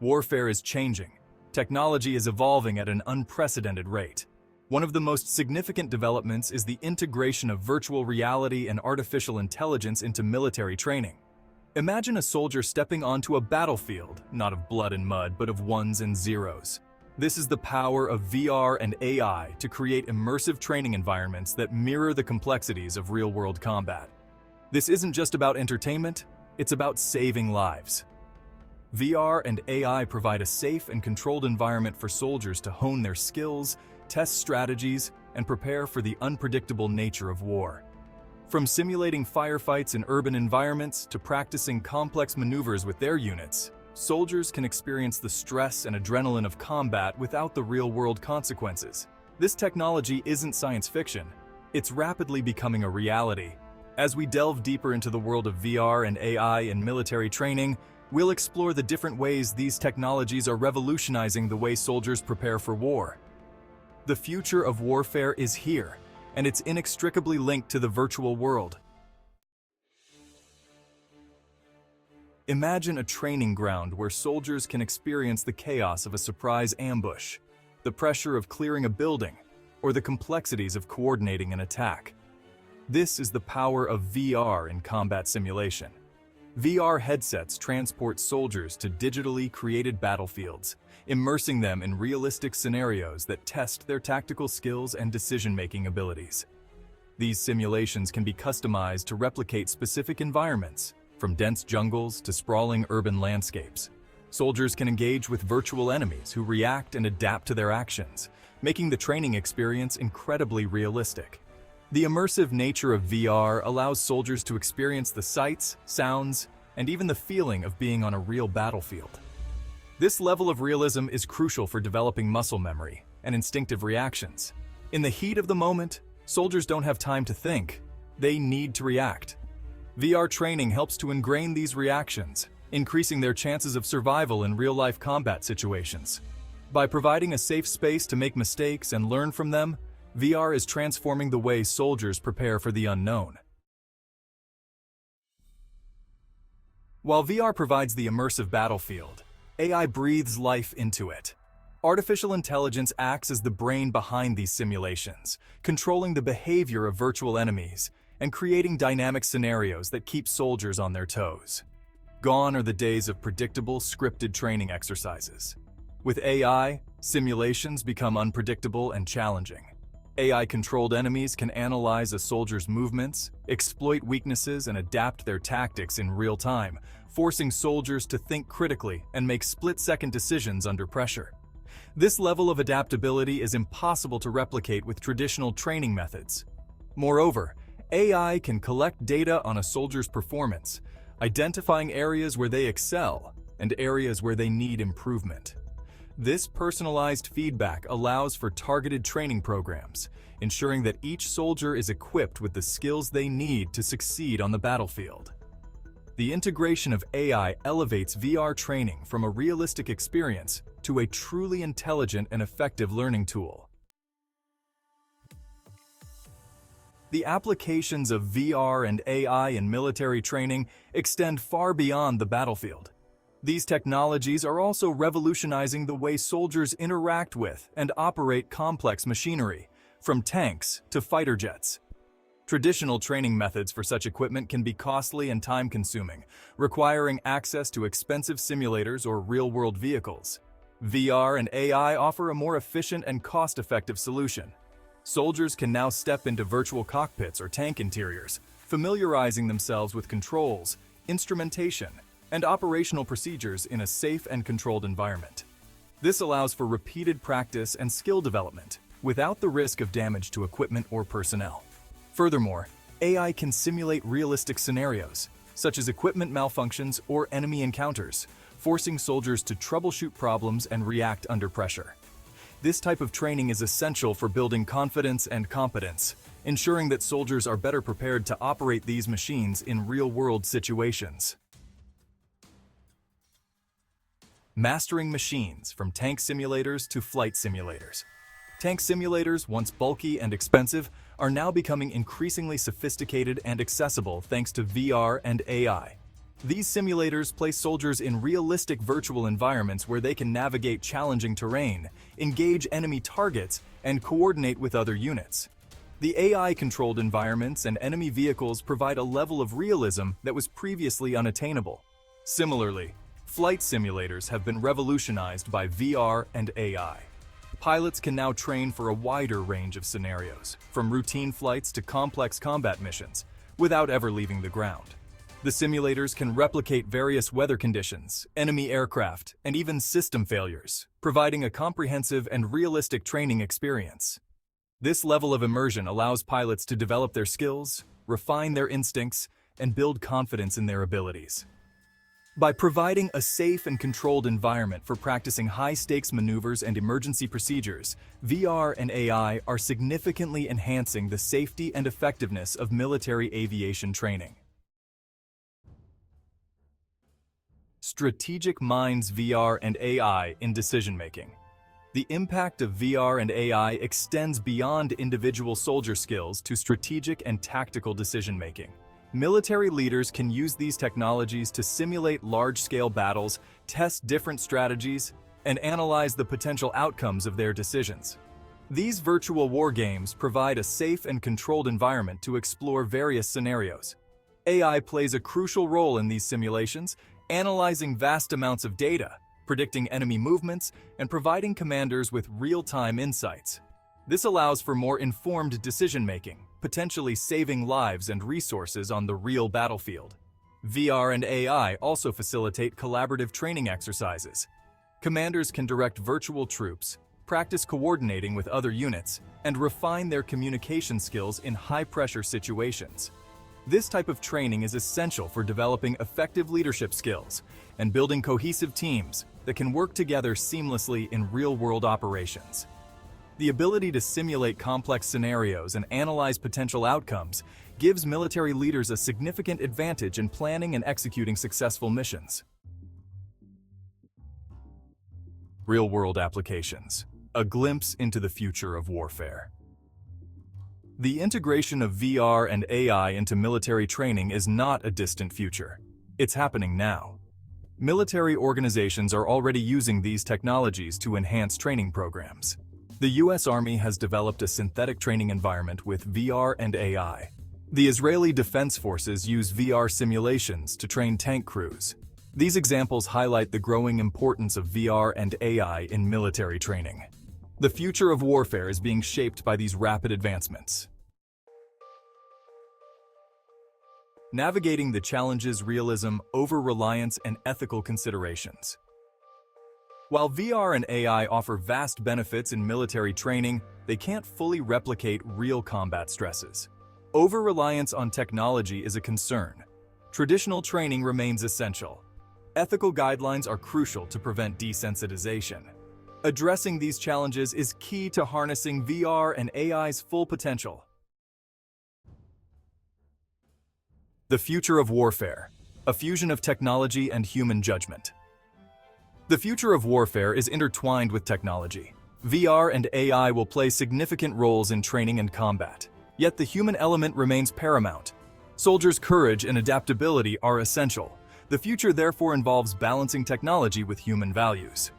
Warfare is changing. Technology is evolving at an unprecedented rate. One of the most significant developments is the integration of virtual reality and artificial intelligence into military training. Imagine a soldier stepping onto a battlefield, not of blood and mud, but of ones and zeros. This is the power of VR and AI to create immersive training environments that mirror the complexities of real-world combat. This isn't just about entertainment, it's about saving lives. VR and AI provide a safe and controlled environment for soldiers to hone their skills, test strategies, and prepare for the unpredictable nature of war. From simulating firefights in urban environments to practicing complex maneuvers with their units, soldiers can experience the stress and adrenaline of combat without the real-world consequences. This technology isn't science fiction. It's rapidly becoming a reality. As we delve deeper into the world of VR and AI in military training, we'll explore the different ways these technologies are revolutionizing the way soldiers prepare for war. The future of warfare is here, and it's inextricably linked to the virtual world. Imagine a training ground where soldiers can experience the chaos of a surprise ambush, the pressure of clearing a building, or the complexities of coordinating an attack. This is the power of VR in combat simulation. VR headsets transport soldiers to digitally created battlefields, immersing them in realistic scenarios that test their tactical skills and decision-making abilities. These simulations can be customized to replicate specific environments, from dense jungles to sprawling urban landscapes. Soldiers can engage with virtual enemies who react and adapt to their actions, making the training experience incredibly realistic. The immersive nature of VR allows soldiers to experience the sights, sounds, and even the feeling of being on a real battlefield. This level of realism is crucial for developing muscle memory and instinctive reactions. In the heat of the moment, soldiers don't have time to think. They need to react. VR training helps to ingrain these reactions, increasing their chances of survival in real-life combat situations. By providing a safe space to make mistakes and learn from them, VR is transforming the way soldiers prepare for the unknown. While VR provides the immersive battlefield, AI breathes life into it. Artificial intelligence acts as the brain behind these simulations, controlling the behavior of virtual enemies and creating dynamic scenarios that keep soldiers on their toes. Gone are the days of predictable, scripted training exercises. With AI, simulations become unpredictable and challenging. AI-controlled enemies can analyze a soldier's movements, exploit weaknesses, and adapt their tactics in real time, forcing soldiers to think critically and make split-second decisions under pressure. This level of adaptability is impossible to replicate with traditional training methods. Moreover, AI can collect data on a soldier's performance, identifying areas where they excel and areas where they need improvement. This personalized feedback allows for targeted training programs, ensuring that each soldier is equipped with the skills they need to succeed on the battlefield. The integration of AI elevates VR training from a realistic experience to a truly intelligent and effective learning tool. The applications of VR and AI in military training extend far beyond the battlefield. These technologies are also revolutionizing the way soldiers interact with and operate complex machinery, from tanks to fighter jets. Traditional training methods for such equipment can be costly and time-consuming, requiring access to expensive simulators or real-world vehicles. VR and AI offer a more efficient and cost-effective solution. Soldiers can now step into virtual cockpits or tank interiors, familiarizing themselves with controls, instrumentation, and operational procedures in a safe and controlled environment. This allows for repeated practice and skill development, without the risk of damage to equipment or personnel. Furthermore, AI can simulate realistic scenarios, such as equipment malfunctions or enemy encounters, forcing soldiers to troubleshoot problems and react under pressure. This type of training is essential for building confidence and competence, ensuring that soldiers are better prepared to operate these machines in real-world situations. Mastering machines, from tank simulators to flight simulators. Tank simulators, once bulky and expensive, are now becoming increasingly sophisticated and accessible thanks to VR and AI. These simulators place soldiers in realistic virtual environments where they can navigate challenging terrain, engage enemy targets, and coordinate with other units. The AI-controlled environments and enemy vehicles provide a level of realism that was previously unattainable. Similarly, flight simulators have been revolutionized by VR and AI. Pilots can now train for a wider range of scenarios, from routine flights to complex combat missions, without ever leaving the ground. The simulators can replicate various weather conditions, enemy aircraft, and even system failures, providing a comprehensive and realistic training experience. This level of immersion allows pilots to develop their skills, refine their instincts, and build confidence in their abilities. By providing a safe and controlled environment for practicing high-stakes maneuvers and emergency procedures, VR and AI are significantly enhancing the safety and effectiveness of military aviation training. Strategic minds VR and AI in decision-making. The impact of VR and AI extends beyond individual soldier skills to strategic and tactical decision-making. Military leaders can use these technologies to simulate large-scale battles, test different strategies, and analyze the potential outcomes of their decisions. These virtual war games provide a safe and controlled environment to explore various scenarios. AI plays a crucial role in these simulations, analyzing vast amounts of data, predicting enemy movements, and providing commanders with real-time insights. This allows for more informed decision-making, potentially saving lives and resources on the real battlefield. VR and AI also facilitate collaborative training exercises. Commanders can direct virtual troops, practice coordinating with other units, and refine their communication skills in high-pressure situations. This type of training is essential for developing effective leadership skills and building cohesive teams that can work together seamlessly in real-world operations. The ability to simulate complex scenarios and analyze potential outcomes gives military leaders a significant advantage in planning and executing successful missions. Real-world applications. A glimpse into the future of warfare. The integration of VR and AI into military training is not a distant future. It's happening now. Military organizations are already using these technologies to enhance training programs. The U.S. Army has developed a synthetic training environment with VR and AI. The Israeli Defense Forces use VR simulations to train tank crews. These examples highlight the growing importance of VR and AI in military training. The future of warfare is being shaped by these rapid advancements. Navigating the challenges, realism, over-reliance, and ethical considerations. While VR and AI offer vast benefits in military training, they can't fully replicate real combat stresses. Over-reliance on technology is a concern. Traditional training remains essential. Ethical guidelines are crucial to prevent desensitization. Addressing these challenges is key to harnessing VR and AI's full potential. The future of warfare, a fusion of technology and human judgment. The future of warfare is intertwined with technology. VR and AI will play significant roles in training and combat, yet the human element remains paramount. Soldiers' courage and adaptability are essential. The future therefore involves balancing technology with human values.